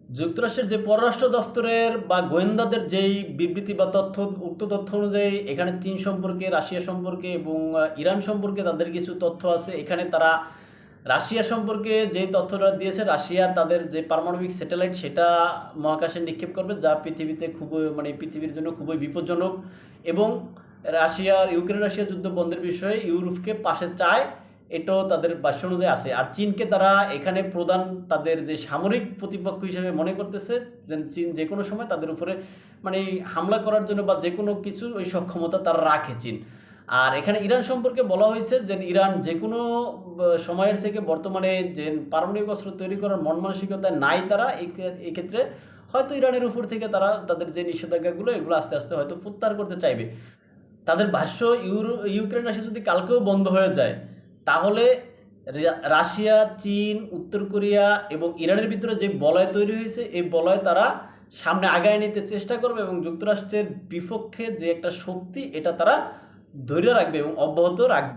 যুক্তরাষ্ট্রের যে পররাষ্ট্র দফতরের বা গোয়েন্দাদের যেই বিবৃতি বা তথ্য, উক্ত তথ্য অনুযায়ী এখানে চীন সম্পর্কে, রাশিয়া সম্পর্কে এবং ইরান সম্পর্কে তাদের কিছু তথ্য আছে। এখানে তারা রাশিয়া সম্পর্কে যেই তথ্যটা দিয়েছে, রাশিয়া তাদের যে পারমাণবিক স্যাটেলাইট সেটা মহাকাশে নিক্ষেপ করবে, যা পৃথিবীতে খুবই পৃথিবীর জন্য খুবই বিপজ্জনক। এবং ইউক্রেন রাশিয়া যুদ্ধ বন্ধের বিষয়ে ইউরোপকে পাশে চায়, এটাও তাদের ভাষ্য অনুযায়ী আছে। আর চীনকে তারা এখানে প্রধান তাদের যে সামরিক প্রতিপক্ষ হিসেবে মনে করতেছে, যে চীন যে কোনো সময় তাদের উপরে হামলা করার জন্য বা যে কোনো কিছু ওই সক্ষমতা তারা রাখে চীন। আর এখানে ইরান সম্পর্কে বলা হয়েছে যে ইরান যে কোনো সময়ের থেকে বর্তমানে যে পারমাণবিক অস্ত্র তৈরি করার মন মানসিকতা নাই তারা। এই ক্ষেত্রে হয়তো ইরানের উপর থেকে তারা তাদের যে নিষেধাজ্ঞাগুলো এগুলো আস্তে আস্তে হয়তো প্রত্যাহার করতে চাইবে। তাদের ভাষ্য, ইউক্রেন রাশিয়া যদি কালকেও বন্ধ হয়ে যায়, তাহলে রাশিয়া, চীন, উত্তর কোরিয়া এবং ইরানের ভিতরে যে বলয় তৈরি হয়েছে, এই বলয় তারা সামনে আগায় নিতে চেষ্টা করবে এবং যুক্তরাষ্ট্রের বিপক্ষে যে একটা শক্তি এটা তারা ধরে রাখবে এবং অব্যাহত রাখবে।